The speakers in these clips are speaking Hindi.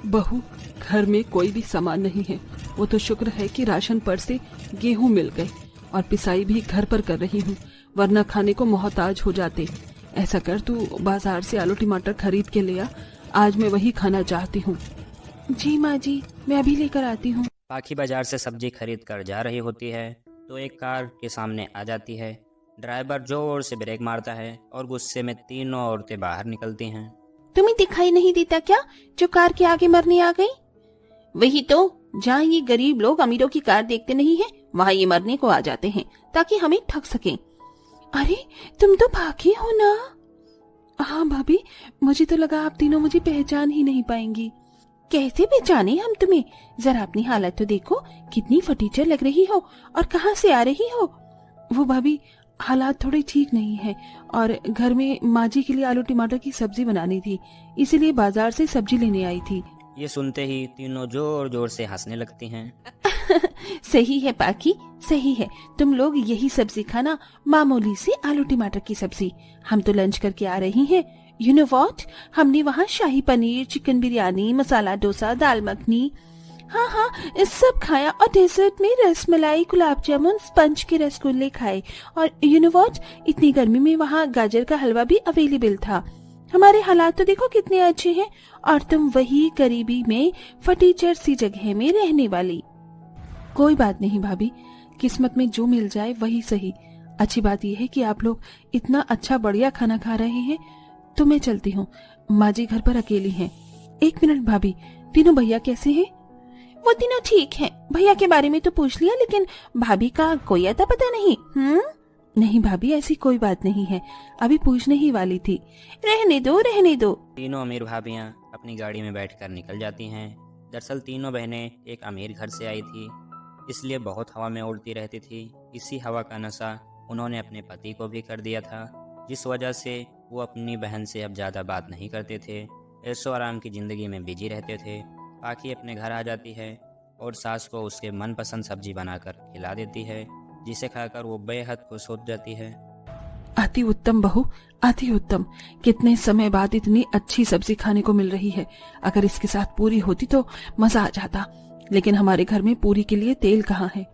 बहू, घर में कोई भी सामान नहीं है। वो तो शुक्र है कि राशन पर से गेहूं मिल गए और पिसाई भी घर पर कर रही हूँ, वरना खाने को मोहताज हो जाते। ऐसा कर, तू बाजार से आलू टमाटर खरीद के ले आ, आज मैं वही खाना चाहती हूँ। जी माँ जी, मैं अभी लेकर आती हूँ। पाखी बाजार से सब्जी खरीद कर जा रही होती है तो एक कार के सामने आ जाती है। ड्राइवर जोर से ब्रेक मारता है और गुस्से में तीनों औरतें बाहर निकलती हैं। तुम्हें दिखाई नहीं देता क्या जो कार के आगे मरने आ गई? वही तो, जहाँ ये गरीब लोग अमीरों की कार देखते नहीं हैं, वहाँ ये मरने को आ जाते हैं ताकि हमें ठग सकें। अरे तुम तो भागी हो ना? हाँ भाभी, मुझे तो लगा आप तीनों मुझे पहचान ही नहीं पाएंगी। कैसे पहचाने हम तुम्हें? जरा अपनी हालत तो देखो, कितनी फटीचर लग रही हो और कहाँ से आ रही हो? वो भाभी, हालात थोड़े ठीक नहीं है और घर में माँ जी के लिए आलू टमाटर की सब्जी बनानी थी, इसीलिए बाजार से सब्जी लेने आई थी। ये सुनते ही तीनों जोर जोर से हंसने लगती हैं। सही है पाकी, सही है। तुम लोग यही सब्जी खाना, मामूली सी आलू टमाटर की सब्जी। हम तो लंच करके आ रही हैं। यू नो व्हाट, हमने वहाँ शाही पनीर, चिकन बिरयानी, मसाला डोसा, दाल मखनी, हाँ इस सब खाया और डेजर्ट में रसमलाई, गुलाब जामुन, स्पंज के रसगुल्ले खाए। और यू नो व्हाट, इतनी गर्मी में वहाँ गाजर का हलवा भी अवेलेबल था। हमारे हालात तो देखो कितने अच्छे हैं और तुम वही गरीबी में फटीचर सी जगह में रहने वाली। कोई बात नहीं भाभी, किस्मत में जो मिल जाए वही सही। अच्छी बात यह है कि आप लोग इतना अच्छा बढ़िया खाना खा रहे हैं, तो मैं चलती हूँ। माँ जी घर पर अकेली हैं। एक मिनट भाभी, तीनों भैया कैसे हैं? वो तीनों ठीक हैं। भैया के बारे में तो पूछ लिया, लेकिन भाभी का कोई अता पता नहीं। नहीं भाभी, ऐसी कोई बात नहीं है, अभी पूछने ही वाली थी। रहने दो, रहने दो। तीनों अमीर भाभियां अपनी गाड़ी में बैठकर निकल जाती हैं। दरअसल तीनों बहनें एक अमीर घर से आई थी, इसलिए बहुत हवा में उड़ती रहती थी। इसी हवा का नशा उन्होंने अपने पति को भी कर दिया था, जिस वजह से वो अपनी बहन से अब ज़्यादा बात नहीं करते थे, ऐशो आराम की ज़िंदगी में बिजी रहते थे। पाखी अपने घर आ जाती है और सास को उसके मनपसंद सब्जी बनाकर खिला देती है, जिसे खाकर वो बेहद खुश हो जाती है। अति उत्तम बहू, अति उत्तम। कितने समय बाद इतनी अच्छी सब्जी खाने को मिल रही है। अगर इसके साथ पूरी होती तो मजा आ जाता, लेकिन हमारे घर में पूरी के लिए तेल कहाँ है।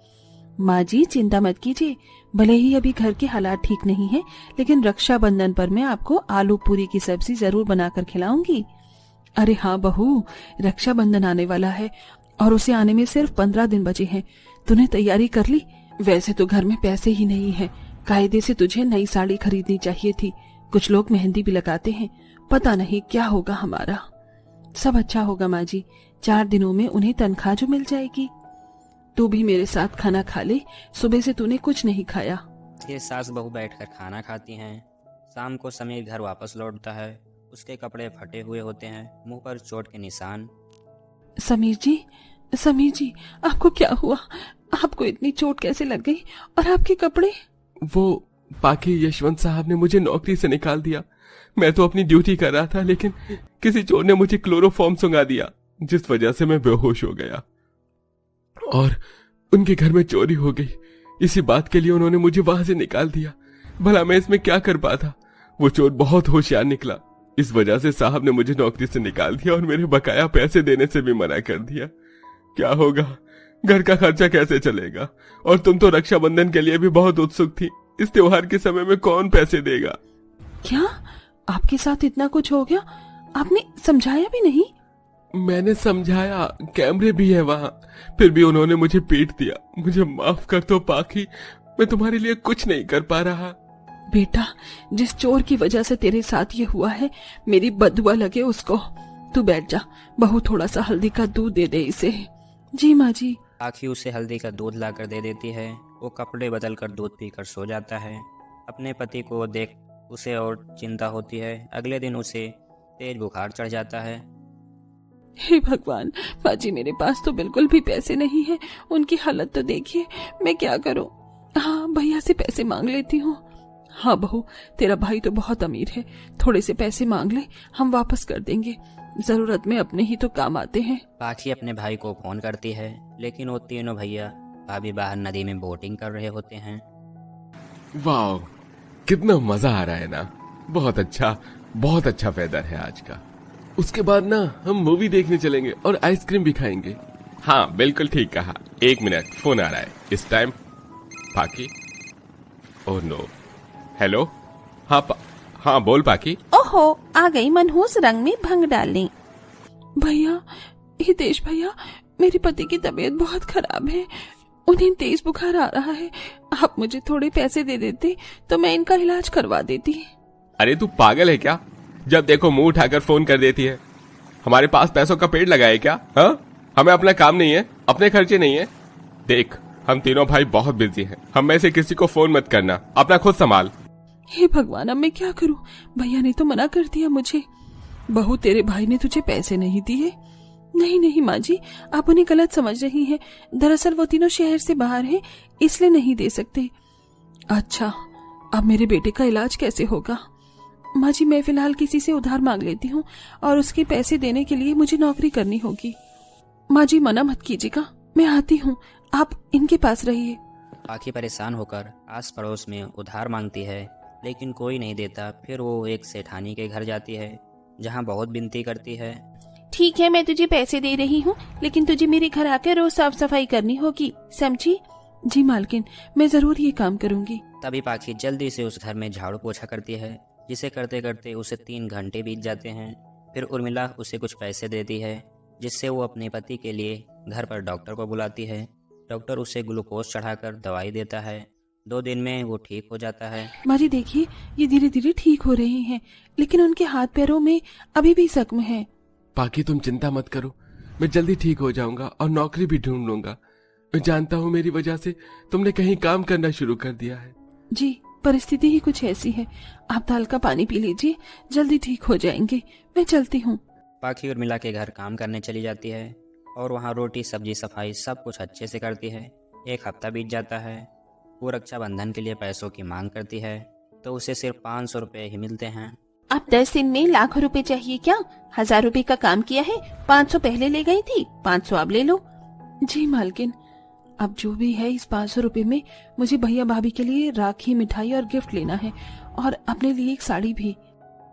माँ जी चिंता मत कीजिए, भले ही अभी घर के हालात ठीक नहीं है, लेकिन रक्षाबंधन पर मैं आपको आलू पूरी की सब्जी जरूर बनाकर खिलाऊंगी। अरे हाँ बहू, रक्षाबंधन आने वाला है और उसे आने में सिर्फ 15 दिन बचे हैं। तूने तैयारी कर ली? वैसे तो घर में पैसे ही नहीं है, कायदे से तुझे नई साड़ी खरीदनी चाहिए थी। कुछ लोग मेहंदी भी लगाते हैं, पता नहीं क्या होगा हमारा। सब अच्छा होगा माँ जी, 4 दिनों में उन्हें तनख्वाह जो मिल जाएगी। तू भी मेरे साथ खाना खा ले, सुबह से तूने कुछ नहीं खाया। ये सास बहू बैठकर खाना खाती हैं। शाम को समीर घर वापस लौटता है। उसके कपड़े फटे हुए होते हैं, मुंह पर चोट के निशान। समीर जी, आपको क्या हुआ? आपको इतनी चोट कैसे लग गई? और आपके कपड़े? वो पाखी यशवंत साहब ने मुझे नौकरी से निकाल दिया। मैं तो अपनी ड्यूटी कर रहा था, लेकिन किसी चोर ने मुझे क्लोरोफॉर्म सुंघा दिया, जिस वजह से मैं बेहोश हो गया और उनके घर में चोरी हो गई। इसी बात के लिए उन्होंने मुझे वहां से निकाल दिया। भला मैं इसमें क्या कर पाता? वो चोर बहुत होशियार निकला। इस वजह से साहब ने मुझे नौकरी से निकाल दिया और मेरे बकाया पैसे देने से भी मना कर दिया। क्या होगा? घर का खर्चा कैसे चलेगा? और तुम तो रक्षाबंधन के लिए भी बहुत उत्सुक थी। इस त्योहार के समय में कौन पैसे देगा? क्या आपके साथ इतना कुछ हो गया? आपने समझाया भी नहीं? मैंने समझाया, कैमरे भी है वहाँ, फिर भी उन्होंने मुझे पीट दिया। मुझे माफ कर दो पाखी, मैं तुम्हारे लिए कुछ नहीं कर पा रहा। बेटा, जिस चोर की वजह से तेरे साथ ये हुआ है, मेरी बददुआ लगे उसको। तू बैठ जा, बहू थोड़ा सा हल्दी का दूध दे दे इसे। जी माँ जी। पाखी उसे हल्दी का दूध लाकर दे देती है। वो कपड़े बदल कर दूध पीकर सो जाता है। अपने पति को देख उसे और चिंता होती है। अगले दिन उसे तेज बुखार चढ़ जाता है। हे भगवान, बाजी मेरे पास तो बिल्कुल भी पैसे नहीं है। उनकी हालत तो देखिए, मैं क्या करूं? हाँ, भैया से पैसे मांग लेती हूँ। हाँ बहू, तेरा भाई तो बहुत अमीर है, थोड़े से पैसे मांग ले, हम वापस कर देंगे। जरूरत में अपने ही तो काम आते हैं। पाखी अपने भाई को फोन करती है, लेकिन वो तीनों भैया भाभी बाहर नदी में बोटिंग कर रहे होते हैं। वाह, कितना मजा आ रहा है ना। बहुत अच्छा वेदर है आज का। उसके बाद ना हम मूवी देखने चलेंगे और आइसक्रीम भी खाएंगे। हाँ बिल्कुल ठीक कहा। 1 मिनट, फोन आ रहा है इस टाइम। पाकी, ओह नो, हेलो। हाँ बोल पाकी। ओहो, आ गई मनहूस रंग में भंग डालने। भैया, हितेश भैया, मेरे पति की तबीयत बहुत खराब है, उन्हें तेज बुखार आ रहा है। आप मुझे थोड़े पैसे दे देते तो मैं इनका इलाज करवा देती। अरे तू पागल है क्या? जब देखो मुंह उठाकर फोन कर देती है। हमारे पास पैसों का पेड़ लगा है क्या? हाँ, हमें अपना काम नहीं है, अपने खर्चे नहीं है। देख, हम तीनों भाई बहुत बिजी हैं, हम में से किसी को फोन मत करना, अपना खुद संभाल। हे भगवान, अब मैं क्या करूं? भैया ने तो मना कर दिया मुझे। बहू, तेरे भाई ने तुझे पैसे नहीं दिए? नहीं माँ जी, आप उन्हें गलत समझ रही हैं। दरअसल वो तीनों शहर से बाहर हैं, इसलिए नहीं दे सकते। अच्छा, अब मेरे बेटे का इलाज कैसे होगा? माँ जी, मैं फिलहाल किसी से उधार मांग लेती हूँ और उसके पैसे देने के लिए मुझे नौकरी करनी होगी। माँ जी, मना मत कीजिएगा, मैं आती हूँ, आप इनके पास रहिए। पाखी परेशान होकर आस पड़ोस में उधार मांगती है, लेकिन कोई नहीं देता। फिर वो एक सेठानी के घर जाती है, जहाँ बहुत विनती करती है। ठीक है, मैं तुझे पैसे दे रही हूँ, लेकिन तुझे मेरे घर आकर रोज साफ सफाई करनी होगी, समझी? जी मालकिन, मैं जरूर ये काम करूंगी। तभी पाखी जल्दी से उस घर में झाड़ू पोछा करती है, जिसे करते करते उसे 3 घंटे बीत जाते हैं। फिर उर्मिला उसे कुछ पैसे देती है, जिससे वो अपने पति के लिए घर पर डॉक्टर को बुलाती है। डॉक्टर उसे ग्लूकोज चढ़ाकर दवाई देता है। 2 दिन में वो ठीक हो जाता है। माँ जी देखिए, ये धीरे धीरे ठीक हो रहे हैं, लेकिन उनके हाथ पैरों में अभी भी जख्म है। पाकी, तुम चिंता मत करो, मैं जल्दी ठीक हो जाऊंगा और नौकरी भी ढूंढ लूंगा। मैं जानता हूँ मेरी वजह से तुमने कहीं काम करना शुरू कर दिया है। जी, परिस्थिति ही कुछ ऐसी है। आप दाल का पानी पी लीजिए, जल्दी ठीक हो जाएंगे। मैं चलती हूँ। पाखी उर्मिला के घर काम करने चली जाती है और वहाँ रोटी सब्जी सफाई सब कुछ अच्छे से करती है। 1 हफ्ता बीत जाता है। वो रक्षाबंधन के लिए पैसों की मांग करती है, तो उसे सिर्फ 500 रुपये ही मिलते हैं। अब 10 दिन में लाखों रुपए चाहिए क्या? 1000 रुपए का काम किया है, 500 पहले ले गई थी, 500 अब ले लो। जी मालकिन, अब जो भी है इस 500 रुपए में मुझे भैया भाभी के लिए राखी, मिठाई और गिफ्ट लेना है, और अपने लिए एक साड़ी भी।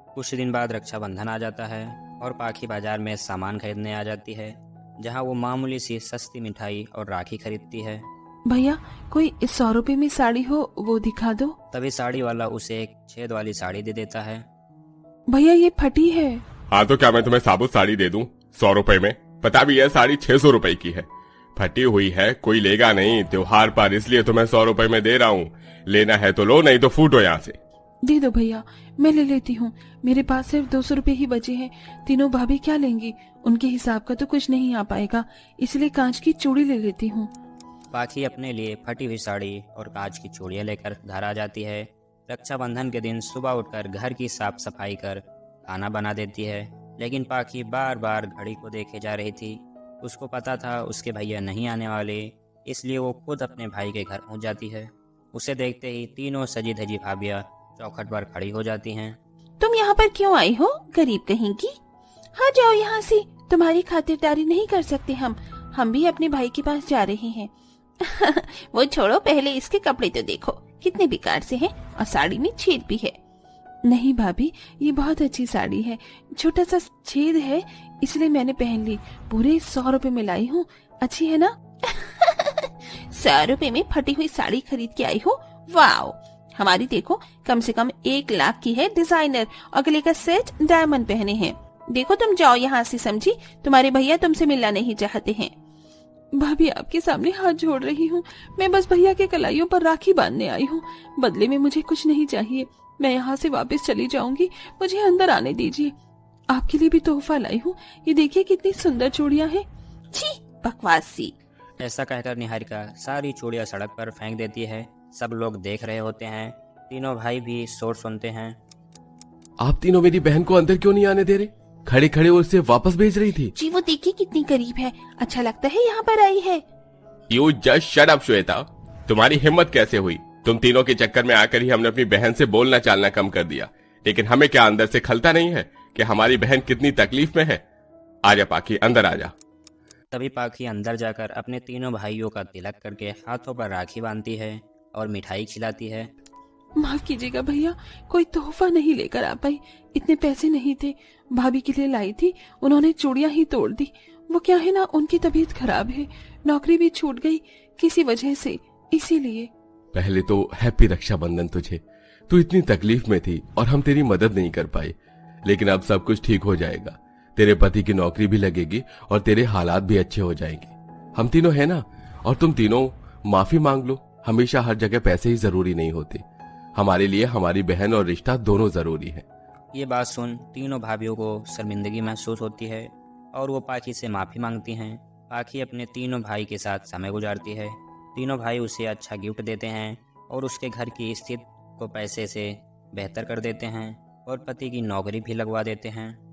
कुछ दिन बाद रक्षाबंधन आ जाता है और पाखी बाजार में सामान खरीदने आ जाती है, जहाँ वो मामूली सी सस्ती मिठाई और राखी खरीदती है। भैया, कोई 100 रुपए में साड़ी हो वो दिखा दो। तभी साड़ी वाला उसे एक छेद वाली साड़ी दे देता है। भैया, ये फटी है। हाँ तो क्या मैं तुम्हें साबुत साड़ी दे दूं 100 रुपए में? पता भी है साड़ी 600 रुपए की है, फटी हुई है, कोई लेगा नहीं त्योहार पर, इसलिए तुम्हें 100 रुपए में दे रहा हूँ। लेना है तो लो, नहीं तो फूटो यहाँ से। दे दो भैया, मैं ले लेती हूँ। मेरे पास सिर्फ 200 रुपए ही बचे हैं। तीनों भाभी क्या लेंगी? उनके हिसाब का तो कुछ नहीं आ पाएगा, इसलिए कांच की चूड़ी ले लेती हूँ। पाखी अपने लिए फटी हुई साड़ी और कांच की चूड़ियाँ लेकर घर आ जाती है। रक्षाबंधन के दिन सुबह उठकर घर की साफ सफाई कर खाना बना देती है, लेकिन पाखी बार बार घड़ी को देखे जा रही थी। उसको पता था उसके भैया नहीं आने वाले, इसलिए वो खुद अपने भाई के घर पहुंच जाती है। उसे देखते ही तीनों सजी धजी भाभियाँ चौखट पर खड़ी हो जाती हैं। तुम यहाँ पर क्यों आई हो, गरीब कहीं की? हाँ, जाओ यहाँ से, तुम्हारी खातिरदारी नहीं कर सकते हम भी अपने भाई के पास जा रहे हैं। वो छोड़ो, पहले इसके कपड़े तो देखो कितने बेकार से हैं, और साड़ी में छेद भी है। नहीं भाभी, ये बहुत अच्छी साड़ी है, छोटा सा छेद है इसलिए मैंने पहन ली। पूरे 100 रुपए में लाई हूँ, अच्छी है ना? 100 रुपए में फटी हुई साड़ी खरीद के आई हो? वाओ! हमारी देखो कम से कम 1 लाख की है, डिजाइनर और गले का सेट, डायमंड पहने हैं। देखो, तुम जाओ यहाँ से, समझी? तुम्हारे भैया तुमसे मिलना नहीं चाहते हैं। भाभी, आपके सामने हाथ जोड़ रही हूँ, मैं बस भैया के कलाइयों पर राखी बांधने आई हूँ। बदले में मुझे कुछ नहीं चाहिए, मैं यहाँ से वापस चली जाऊंगी, मुझे अंदर आने दीजिए। आपके लिए भी तोहफा लाई हूँ, ये देखिए कितनी सुंदर चूड़ियाँ हैं। छी, बकवास सी। ऐसा कहकर निहारिका सारी चूड़ियाँ सड़क पर फेंक देती है। सब लोग देख रहे होते हैं। तीनों भाई भी शोर सुनते हैं। आप तीनों मेरी बहन को अंदर क्यों नहीं आने दे रहे? खड़े खड़े उसे वापस भेज रही थी। जी, वो देखिए कितनी करीब है, अच्छा लगता है यहाँ पर आई है। You just shut up Shweta, तुम्हारी हिम्मत कैसे हुई? तुम तीनों के चक्कर में आकर ही हमने अपनी बहन से बोलना चालना कम कर दिया, लेकिन हमें क्या अंदर से खलता नहीं है कि हमारी बहन कितनी तकलीफ में है? आजा पाखी, अंदर आजा। तभी पाखी अंदर जाकर अपने तीनों भाइयों का तिलक करके हाथों पर राखी बांधती है और मिठाई खिलाती है। माफ कीजिएगा भैया, कोई तोहफा नहीं लेकर आ पाई, इतने पैसे नहीं थे। भाभी के लिए लाई थी, उन्होंने चूड़ियां ही तोड़ दी। वो क्या है ना, उनकी तबीयत खराब है, नौकरी भी छूट गई किसी वजह से, इसीलिए। पहले तो हैप्पी रक्षाबंधन तुझे। तू इतनी तकलीफ में थी और हम तेरी मदद नहीं कर पाए, लेकिन अब सब कुछ ठीक हो जाएगा। तेरे पति की नौकरी भी लगेगी और तेरे हालात भी अच्छे हो जाएंगे। हम तीनों है ना, और तुम तीनों माफी मांग लो। हमेशा हर जगह पैसे ही जरूरी नहीं होते। हमारे लिए हमारी बहन और रिश्ता दोनों जरूरी है। ये बात सुन तीनों भाभीियों को शर्मिंदगी महसूस होती है और वो पाखी से माफ़ी मांगती हैं। पाखी अपने तीनों भाई के साथ समय गुजारती है। तीनों भाई उसे अच्छा गिफ्ट देते हैं और उसके घर की स्थिति को पैसे से बेहतर कर देते हैं और पति की नौकरी भी लगवा देते हैं।